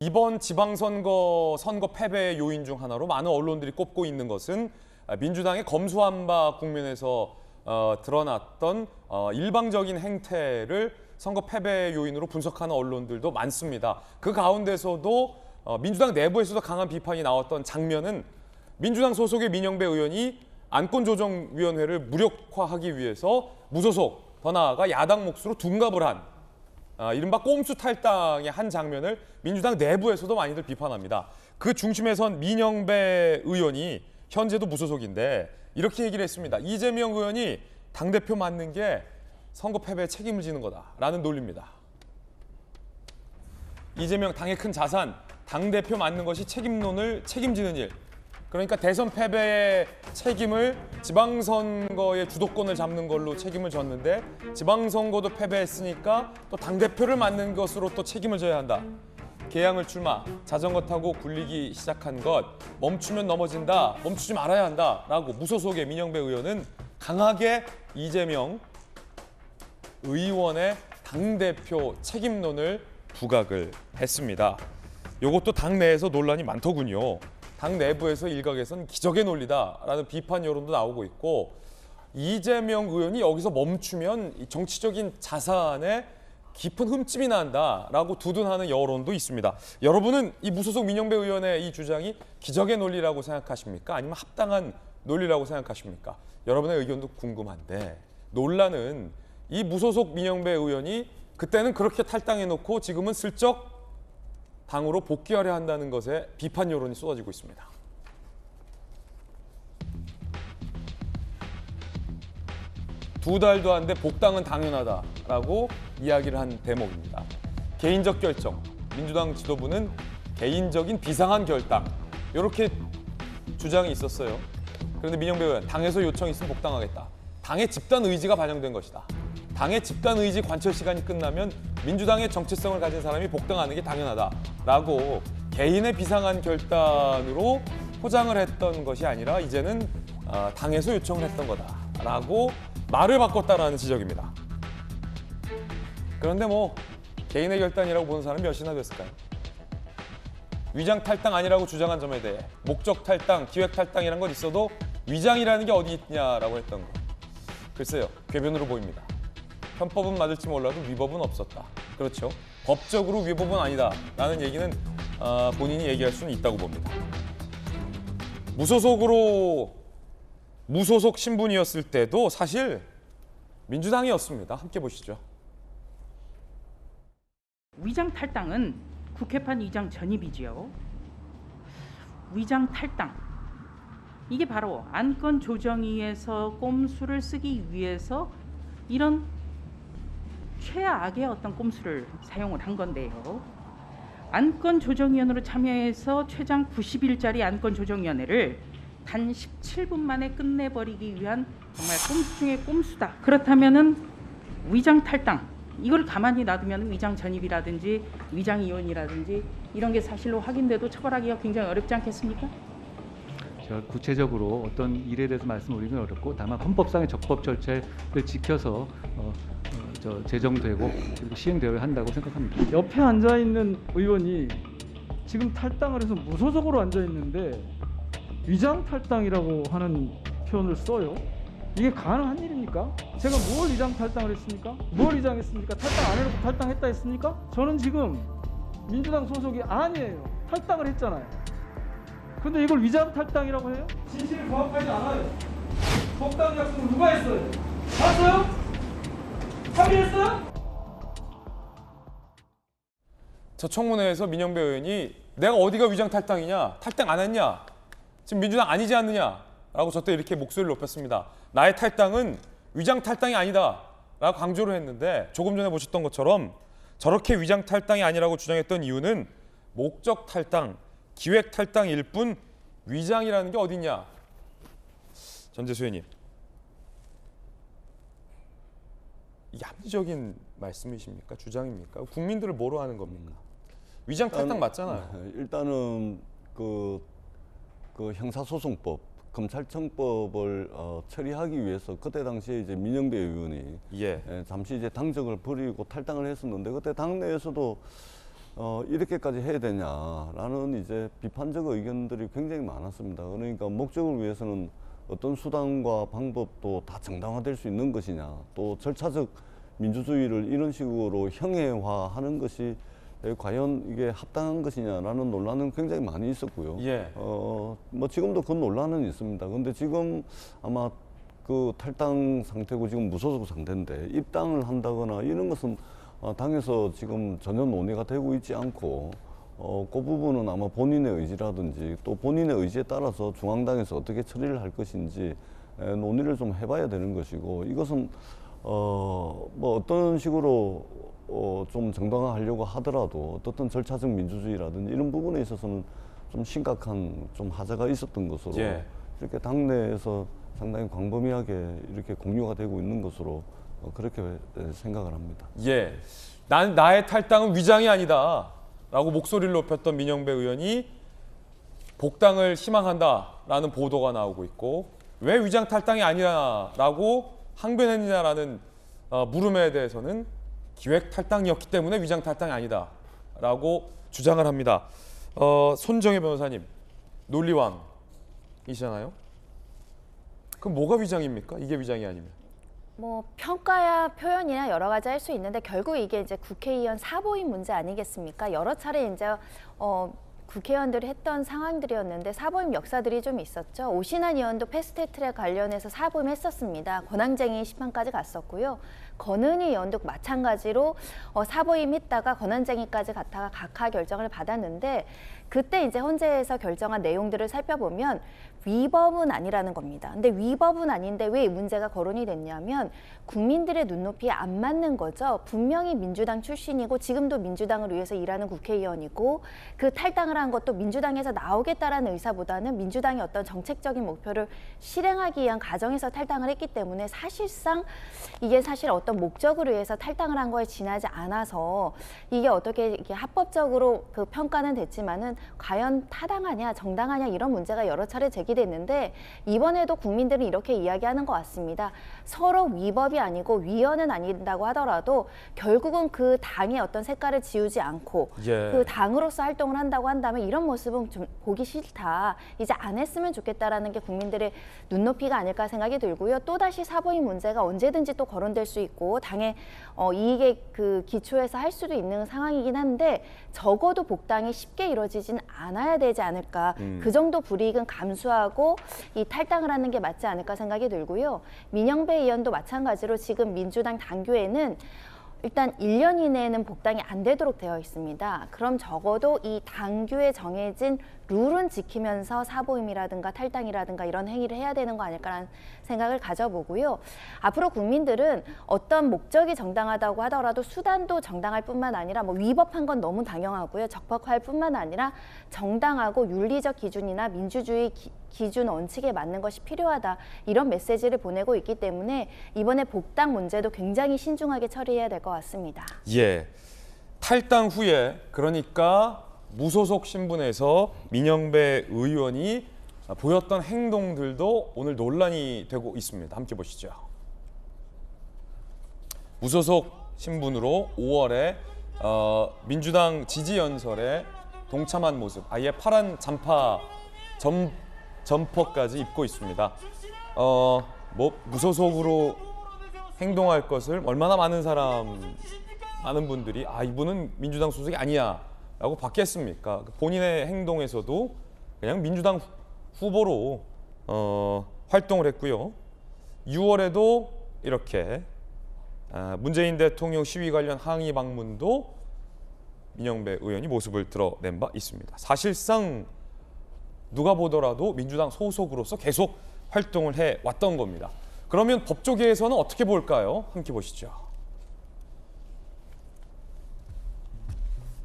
이번 지방선거 패배의 요인 중 하나로 많은 언론들이 꼽고 있는 것은 민주당의 검수완박 국면에서 드러났던 일방적인 행태를 선거 패배의 요인으로 분석하는 언론들도 많습니다. 그 가운데서도 민주당 내부에서도 강한 비판이 나왔던 장면은 민주당 소속의 민영배 의원이 안건조정위원회를 무력화하기 위해서 무소속, 더 나아가 야당 몫으로 둔갑을 한 이른바 꼼수 탈당의 한 장면을 민주당 내부에서도 많이들 비판합니다. 그 중심에 선 민영배 의원이 현재도 무소속인데 이렇게 얘기를 했습니다. 이재명 의원이 당대표 맡는 게 선거 패배에 책임을 지는 거다라는 논리입니다. 이재명 당의 큰 자산, 당대표 맡는 것이 책임론을 책임지는 일. 그러니까 대선 패배의 책임을 지방선거의 주도권을 잡는 걸로 책임을 졌는데 지방선거도 패배했으니까 또 당대표를 맡는 것으로 또 책임을 져야 한다. 개항을 출마, 자전거 타고 굴리기 시작한 것, 멈추면 넘어진다, 멈추지 말아야 한다라고 무소속의 민영배 의원은 강하게 이재명 의원의 당대표 책임론을 부각을 했습니다. 이것도 당 내에서 논란이 많더군요. 당 내부에서 일각에서는 기적의 논리다라는 비판 여론도 나오고 있고 이재명 의원이 여기서 멈추면 정치적인 자산에 깊은 흠집이 난다라고 두둔하는 여론도 있습니다. 여러분은 이 무소속 민영배 의원의 이 주장이 기적의 논리라고 생각하십니까? 아니면 합당한 논리라고 생각하십니까? 여러분의 의견도 궁금한데 논란은 이 무소속 민영배 의원이 그때는 그렇게 탈당해놓고 지금은 슬쩍 당으로 복귀하려 한다는 것에 비판 여론이 쏟아지고 있습니다. 두 달도 안 돼 복당은 당연하다라고 이야기를 한 대목입니다. 개인적 결정, 민주당 지도부는 개인적인 비상한 결당 이렇게 주장이 있었어요. 그런데 민영배 의원, 당에서 요청이 있으면 복당하겠다. 당의 집단 의지가 반영된 것이다. 당의 집단 의지 관철 시간이 끝나면 민주당의 정체성을 가진 사람이 복당하는 게 당연하다라고 개인의 비상한 결단으로 포장을 했던 것이 아니라 이제는 당에서 요청을 했던 거다라고 말을 바꿨다라는 지적입니다. 그런데 뭐 개인의 결단이라고 보는 사람이 몇이나 됐을까요? 위장 탈당 아니라고 주장한 점에 대해 목적 탈당, 기획 탈당이라는 건 있어도 위장이라는 게 어디 있냐라고 했던 거. 글쎄요, 궤변으로 보입니다. 편법은 맞을지 몰라도 위법은 없었다. 그렇죠. 법적으로 위법은 아니다라는 얘기는 본인이 얘기할 수는 있다고 봅니다. 무소속 신분이었을 때도 사실 민주당이었습니다. 함께 보시죠. 위장 탈당은 국회판 위장 전입이지요. 위장 탈당. 이게 바로 안건 조정위에서 꼼수를 쓰기 위해서 이런 최악의 어떤 꼼수를 사용을 한 건데요. 안건조정위원으로 참여해서 최장 90일짜리 안건조정위원회를 단 17분 만에 끝내버리기 위한 정말 꼼수 중의 꼼수다. 그렇다면은 위장 탈당, 이걸 가만히 놔두면 위장 전입이라든지 위장 이혼이라든지 이런 게 사실로 확인돼도 처벌하기가 굉장히 어렵지 않겠습니까? 제가 구체적으로 어떤 일에 대해서 말씀드리긴 어렵고 다만 헌법상의 적법 절차를 지켜서 제정되고 시행되어야 한다고 생각합니다. 옆에 앉아있는 의원이 지금 탈당을 해서 무소속으로 앉아있는데 위장 탈당이라고 하는 표현을 써요. 이게 가능한 일입니까? 제가 뭘 위장 탈당을 했습니까? 뭘 위장했습니까? 탈당 안 해놓고 탈당했다 했습니까? 저는 지금 민주당 소속이 아니에요. 탈당을 했잖아요. 근데 이걸 위장 탈당이라고 해요? 진실에 부합하지 않아요. 복당 약속을 누가 했어요? 봤어요? 확인했어요? 저 청문회에서 민영배 의원이 내가 어디가 위장 탈당이냐? 탈당 안 했냐? 지금 민주당 아니지 않느냐? 라고 저 때 이렇게 목소리를 높였습니다. 나의 탈당은 위장 탈당이 아니다 라고 강조를 했는데 조금 전에 보셨던 것처럼 저렇게 위장 탈당이 아니라고 주장했던 이유는 목적 탈당, 기획 탈당일 뿐 위장이라는 게 어딨냐? 전재수 의원님. 이게 합리적인 말씀이십니까? 주장입니까? 국민들을 뭐로 하는 겁니까? 위장 탈당 맞잖아요. 일단은 그 형사소송법, 검찰청법을 처리하기 위해서 그때 당시에 이제 민영배 의원이 잠시 이제 당적을 버리고 탈당을 했었는데 그때 당내에서도 이렇게까지 해야 되냐라는 이제 비판적 의견들이 굉장히 많았습니다. 그러니까 목적을 위해서는 어떤 수단과 방법도 다 정당화될 수 있는 것이냐, 또 절차적 민주주의를 이런 식으로 형해화하는 것이 과연 이게 합당한 것이냐라는 논란은 굉장히 많이 있었고요. 예. 뭐 지금도 그 논란은 있습니다. 근데 지금 아마 그 탈당 상태고 지금 무소속 상태인데 입당을 한다거나 이런 것은 당에서 지금 전혀 논의가 되고 있지 않고 그 부분은 아마 본인의 의지라든지 또 본인의 의지에 따라서 중앙당에서 어떻게 처리를 할 것인지 논의를 좀 해봐야 되는 것이고 이것은 뭐 어떤 식으로 좀 정당화하려고 하더라도 어떤 절차적 민주주의라든지 이런 부분에 있어서는 좀 심각한 좀 하자가 있었던 것으로 예. 이렇게 당내에서 상당히 광범위하게 이렇게 공유가 되고 있는 것으로 그렇게 생각을 합니다. 예, 나의 탈당은 위장이 아니다라고 목소리를 높였던 민영배 의원이 복당을 희망한다라는 보도가 나오고 있고 왜 위장 탈당이 아니라고 항변했느냐라는 물음에 대해서는 기획 탈당이었기 때문에 위장 탈당이 아니다라고 주장을 합니다. 손정혜 변호사님, 논리왕이시잖아요. 그럼 뭐가 위장입니까? 이게 위장이 아니면? 뭐 평가야 표현이나 여러 가지 할 수 있는데 결국 이게 이제 국회의원 사보임 문제 아니겠습니까? 여러 차례 이제 국회의원들이 했던 상황들이었는데 사보임 역사들이 좀 있었죠. 오신환 의원도 패스트트랙 관련해서 사보임 했었습니다. 권한쟁의 심판까지 갔었고요. 권은희 의원도 마찬가지로 사보임 했다가 권한쟁의까지 갔다가 각하 결정을 받았는데 그때 이제 헌재에서 결정한 내용들을 살펴보면 위법은 아니라는 겁니다. 근데 위법은 아닌데 왜 이 문제가 거론이 됐냐면 국민들의 눈높이에 안 맞는 거죠. 분명히 민주당 출신이고 지금도 민주당을 위해서 일하는 국회의원이고 그 탈당을 한 것도 민주당에서 나오겠다라는 의사보다는 민주당의 어떤 정책적인 목표를 실행하기 위한 과정에서 탈당을 했기 때문에 사실상 이게 사실 어떤 목적을 위해서 탈당을 한 거에 지나지 않아서 이게 어떻게 이게 합법적으로 그 평가는 됐지만은 과연 타당하냐 정당하냐 이런 문제가 여러 차례 제기됐는데 이번에도 국민들은 이렇게 이야기하는 것 같습니다. 서로 위법이 아니고 위헌은 아닌다고 하더라도 결국은 그 당의 어떤 색깔을 지우지 않고 예. 그 당으로서 활동을 한다고 한다면 이런 모습은 좀 보기 싫다. 이제 안 했으면 좋겠다라는 게 국민들의 눈높이가 아닐까 생각이 들고요. 또다시 사보임 문제가 언제든지 또 거론될 수 있고 당의 이익의 그 기초에서 할 수도 있는 상황이긴 한데 적어도 복당이 쉽게 이루어지진 않아야 되지 않을까. 그 정도 불이익은 감수하고 이 탈당을 하는 게 맞지 않을까 생각이 들고요. 민영배 의원도 마찬가지로 지금 민주당 당규에는 일단 1년 이내에는 복당이 안 되도록 되어 있습니다. 그럼 적어도 이 당규에 정해진 룰은 지키면서 사보임이라든가 탈당이라든가 이런 행위를 해야 되는 거 아닐까라는 생각을 가져보고요. 앞으로 국민들은 어떤 목적이 정당하다고 하더라도 수단도 정당할 뿐만 아니라 뭐 위법한 건 너무 당연하고요. 적법할 뿐만 아니라 정당하고 윤리적 기준이나 민주주의 기준 원칙에 맞는 것이 필요하다. 이런 메시지를 보내고 있기 때문에 이번에 복당 문제도 굉장히 신중하게 처리해야 될 것 같습니다. 예, 탈당 후에 그러니까 무소속 신분에서 민영배 의원이 보였던 행동들도 오늘 논란이 되고 있습니다. 함께 보시죠. 무소속 신분으로 5월에 민주당 지지연설에 동참한 모습, 아예 파란 잠파 점퍼까지 입고 있습니다. 뭐 무소속으로 행동할 것을 얼마나 많은 분들이 이분은 민주당 소속이 아니야 라고 받겠습니까? 본인의 행동에서도 그냥 민주당 후보로 활동을 했고요. 6월에도 이렇게 문재인 대통령 시위 관련 항의 방문도 민영배 의원이 모습을 드러낸 바 있습니다. 사실상 누가 보더라도 민주당 소속으로서 계속 활동을 해왔던 겁니다. 그러면 법조계에서는 어떻게 볼까요? 함께 보시죠.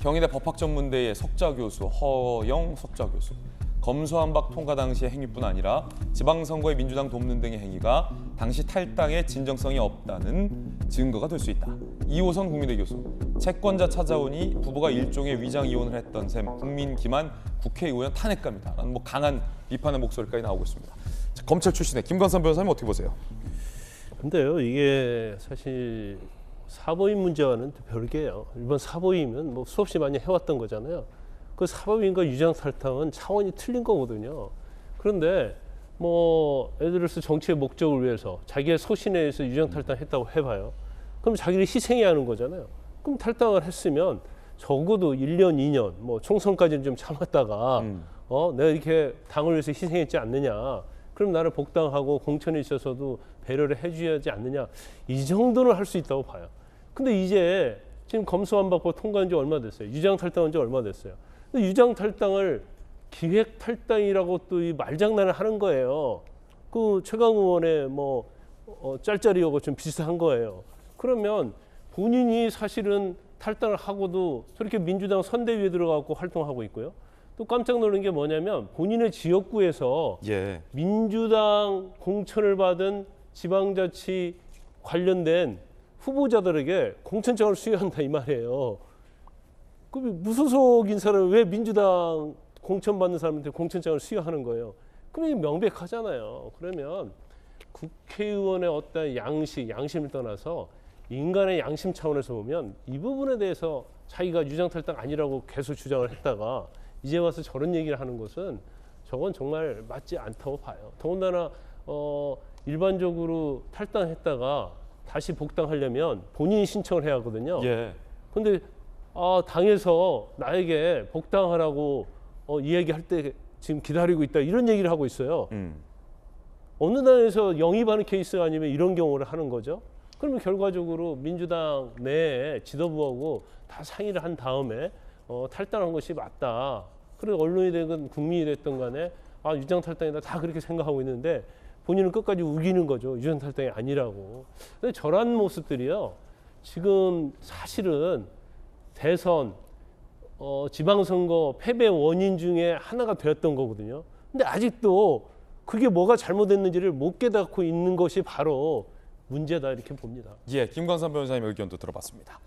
경희대 법학전문대의 석좌교수 허영 석좌교수. 검수완박 통과 당시의 행위뿐 아니라 지방선거에 민주당 돕는 등의 행위가 당시 탈당의 진정성이 없다는 증거가 될 수 있다. 이호선 국민대 교수. 채권자 찾아오니 부부가 일종의 위장 이혼을 했던 셈. 국민 기만 국회의원 탄핵감이다. 라는 뭐 강한 비판의 목소리까지 나오고 있습니다. 자, 검찰 출신의 김광삼 변호사님 어떻게 보세요? 근데요, 이게 사실 사보임 문제와는 또 별개예요. 이번 사보임은 뭐 수없이 많이 해왔던 거잖아요. 그 사보임과 유장 탈당은 차원이 틀린 거거든요. 그런데 뭐 예를 들어서 정치의 목적을 위해서 자기의 소신에 의해서 유장 탈당했다고 해봐요. 그럼 자기를 희생해야 하는 거잖아요. 그럼 탈당을 했으면 적어도 1년, 2년, 뭐 총선까지는 좀 참았다가 내가 이렇게 당을 위해서 희생했지 않느냐. 그럼 나를 복당하고 공천에 있어서도 배려를 해줘야 하지 않느냐. 이 정도는 할 수 있다고 봐요. 근데 이제 지금 검수완박법 통과한 지 얼마 됐어요? 유장 탈당한 지 얼마 됐어요? 근데 유장 탈당을 기획 탈당이라고 또 이 말장난을 하는 거예요. 그 최강 의원의 뭐 짤짤이하고 좀 비슷한 거예요. 그러면 본인이 사실은 탈당을 하고도 저렇게 민주당 선대위에 들어가고 활동하고 있고요. 또 깜짝 놀란 게 뭐냐면 본인의 지역구에서 예. 민주당 공천을 받은 지방자치 관련된 후보자들에게 공천장을 수여한다 이 말이에요. 그럼 무소속 인사를 왜 민주당 공천 받는 사람한테 공천장을 수여하는 거예요? 그럼 이게 명백하잖아요. 그러면 국회의원의 어떤 양심을 떠나서 인간의 양심 차원에서 보면 이 부분에 대해서 자기가 유장탈당 아니라고 계속 주장을 했다가 이제 와서 저런 얘기를 하는 것은 저건 정말 맞지 않다고 봐요. 더군다나 일반적으로 탈당했다가 다시 복당하려면 본인이 신청을 해야 하거든요. 예. 근데 당에서 나에게 복당하라고 이야기할 때 지금 기다리고 있다 이런 얘기를 하고 있어요. 어느 당에서 영입하는 케이스 아니면 이런 경우를 하는 거죠. 그러면 결과적으로 민주당 내에 지도부하고 다 상의를 한 다음에 탈당한 것이 맞다. 그리고 언론이 되건 국민이 됐던 간에 유장 탈당이다 다 그렇게 생각하고 있는데 본인은 끝까지 우기는 거죠. 유장 탈당이 아니라고. 근데 저런 모습들이요. 지금 사실은 대선 지방선거 패배 원인 중에 하나가 되었던 거거든요. 근데 아직도 그게 뭐가 잘못됐는지를 못 깨닫고 있는 것이 바로 문제다 이렇게 봅니다. 예, 김광삼 변호사님의 의견도 들어봤습니다.